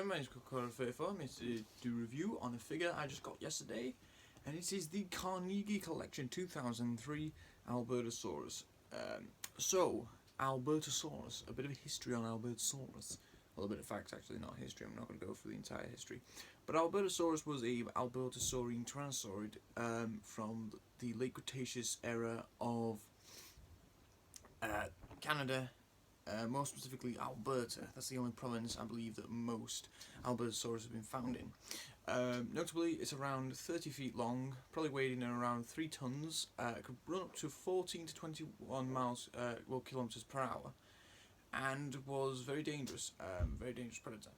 my name is Carnegie. I'm here to do a review on a figure I just got yesterday, and it is the Carnegie Collection 2003 Albertosaurus. Albertosaurus, a bit of history on Albertosaurus. Well, a bit of facts, actually, not history. I'm not going to go through the entire history. But Albertosaurus was a Albertosaurine tyrannosaurid from the late Cretaceous era of Canada, more specifically Alberta. That's the only province I believe that most Albertosaurus have been found in. Notably, it's around 30 feet long, probably weighing in around 3 tons. It could run up to 14 to 21 kilometers per hour, and was very dangerous predator.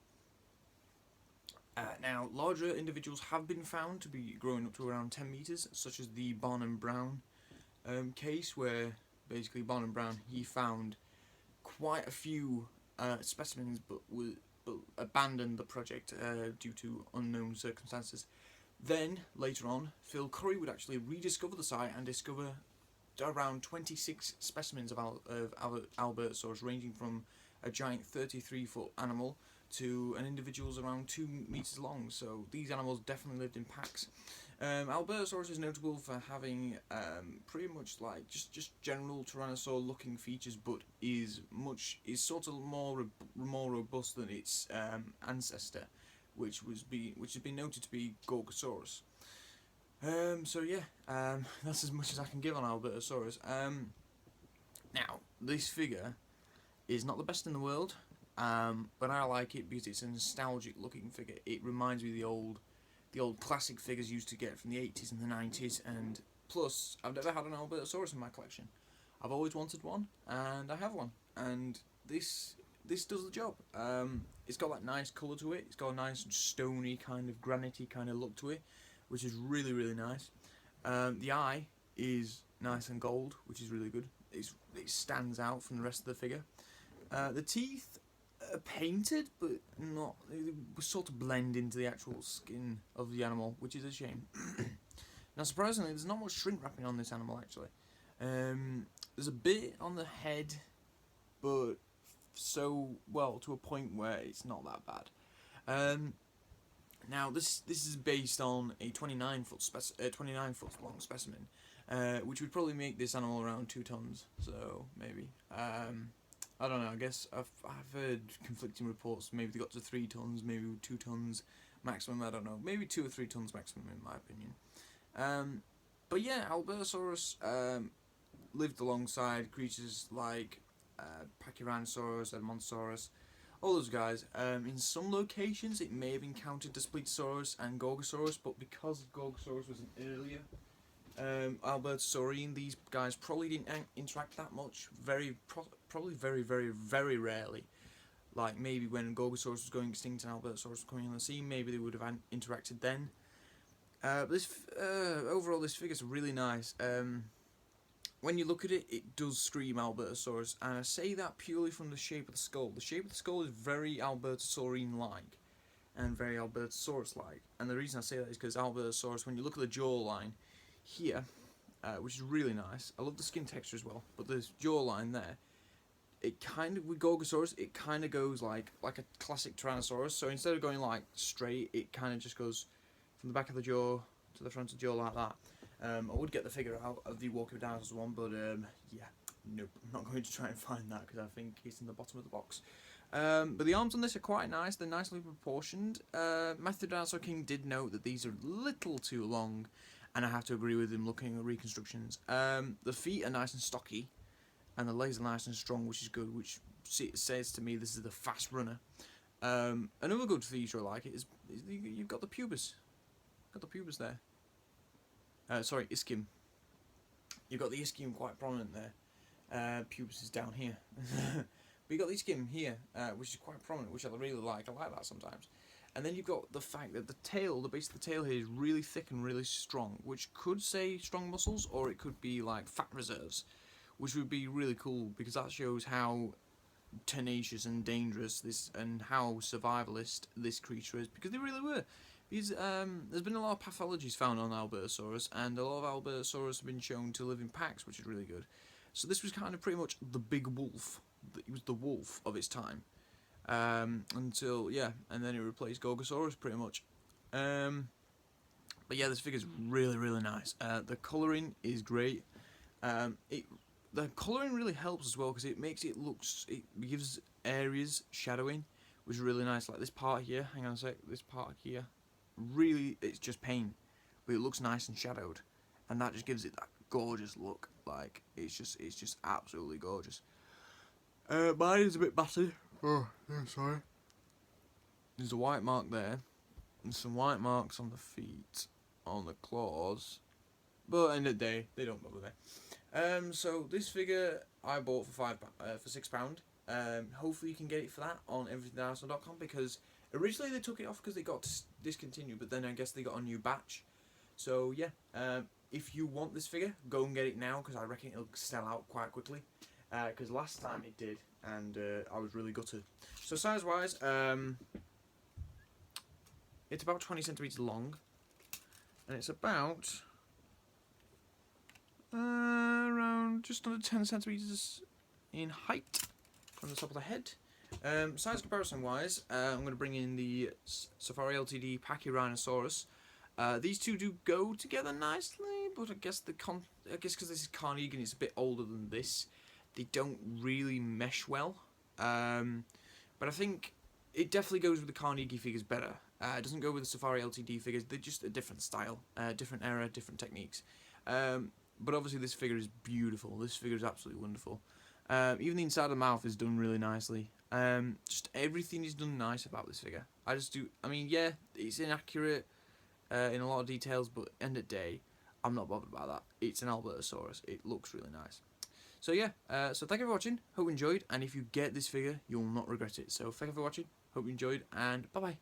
Now, larger individuals have been found to be growing up to around 10 meters, such as the Barnum Brown case, where basically Barnum Brown, he found quite a few specimens, but abandoned the project due to unknown circumstances. Then, later on, Phil Curry would actually rediscover the site and discover around 26 specimens of Albertosaurus, ranging from a giant 33-foot animal to an individual's around 2 meters long. So these animals definitely lived in packs. Albertosaurus is notable for having pretty much like just general tyrannosaur looking features, but is sort of more robust than its ancestor, which has been noted to be Gorgosaurus. That's as much as I can give on Albertosaurus. Now, this figure is not the best in the world, but I like it because it's a nostalgic looking figure. It reminds me of the old classic figures used to get from the 80s and the 90s, and plus, I've never had an Albertosaurus in my collection. I've always wanted one, and I have one, and this does the job. It's got that nice colour to it. It's got a nice stony kind of granity kind of look to it, which is really, really nice. The eye is nice and gold, which is really good. It stands out from the rest of the figure. The teeth are painted, but not. They sort of blend into the actual skin of the animal, which is a shame. Now, surprisingly, there's not much shrink wrapping on this animal, actually. There's a bit on the head, but to a point where it's not that bad. Now, this is based on a 29-foot long specimen, which would probably make this animal around 2 tons. So maybe I don't know. I guess I've heard conflicting reports. Maybe they got to 3 tons, maybe 2 tons maximum. I don't know. Maybe 2 or 3 tons maximum, in my opinion. But yeah, Albertosaurus lived alongside creatures like Pachyrhinosaurus, Edmontosaurus, all those guys. In some locations, it may have encountered Daspletosaurus and Gorgosaurus, but because Gorgosaurus was an earlier Albertosaurine, these guys probably didn't interact that much. Probably very, very, very rarely. Like maybe when Gorgosaurus was going extinct and Albertosaurus was coming on the scene, maybe they would have interacted then. But overall, this figure's really nice. When you look at it, it does scream Albertosaurus, and I say that purely from the shape of the skull. The shape of the skull is very Albertosaurine-like, and very Albertosaurus-like. And the reason I say that is because Albertosaurus, when you look at the jawline here, which is really nice, I love the skin texture as well, but this jawline there, it kind of, with Gorgosaurus, it kind of goes like a classic Tyrannosaurus. So instead of going like straight, it kind of just goes from the back of the jaw to the front of the jaw like that. I would get the figure out of the Walk of Dinosaurs one, but yeah, nope, I'm not going to try and find that because I think it's in the bottom of the box. But the arms on this are quite nice. They're nicely proportioned. Matthew Dinosaur King did note that these are a little too long, and I have to agree with him looking at reconstructions. The feet are nice and stocky, and the legs are nice and strong, which is good, which says to me this is the fast runner. Another good feature I like is you've got the pubis. Got the pubis there. Sorry, ischium. You've got the ischium quite prominent there. Pubis is down here. But you've got the ischium here, which is quite prominent, which I really like. I like that sometimes. And then you've got the fact that the tail, the base of the tail here is really thick and really strong, which could say strong muscles, or it could be like fat reserves, which would be really cool because that shows how tenacious and dangerous this and how survivalist this creature is, because they really were. Because there's been a lot of pathologies found on Albertosaurus, and a lot of Albertosaurus have been shown to live in packs, which is really good. So this was kind of pretty much the big wolf. It was the wolf of its time. until, yeah, and then it replaced Gorgosaurus pretty much. But yeah, this figure's really, really nice. The colouring is great. The colouring really helps as well because it makes it it gives areas shadowing, which is really nice. Like this part here, hang on a sec, this part here, really, it's just paint, but it looks nice and shadowed, and that just gives it that gorgeous look. Like it's just absolutely gorgeous. Mine is a bit battered. Oh, yeah, sorry. There's a white mark there, and some white marks on the feet, on the claws, but at the end of the day, they don't bother me. So this figure I bought for £6. Hopefully you can get it for that on everythingdinosaur.com, because originally they took it off because they got discontinued, but then I guess they got a new batch. So yeah, if you want this figure, go and get it now, because I reckon it'll sell out quite quickly. Because last time it did, and I was really gutted. So size wise, it's about 20 centimeters long, and it's about around just under 10 centimeters in height from the top of the head. Size comparison wise, I'm going to bring in the Safari Ltd Pachyrhinosaurus. These two do go together nicely, but I guess because this is Carnegie and it's a bit older than this, they don't really mesh well. But I think it definitely goes with the Carnegie figures better. It doesn't go with the Safari Ltd figures. They're just a different style, different era, different techniques. But obviously this figure is beautiful. This figure is absolutely wonderful. Even the inside of the mouth is done really nicely. Just everything is done nice about this figure. I mean, yeah, it's inaccurate in a lot of details, but end of the day, I'm not bothered about that. It's an Albertosaurus. It looks really nice. So yeah, so thank you for watching. Hope you enjoyed, and if you get this figure, you'll not regret it. So thank you for watching. Hope you enjoyed, and bye-bye.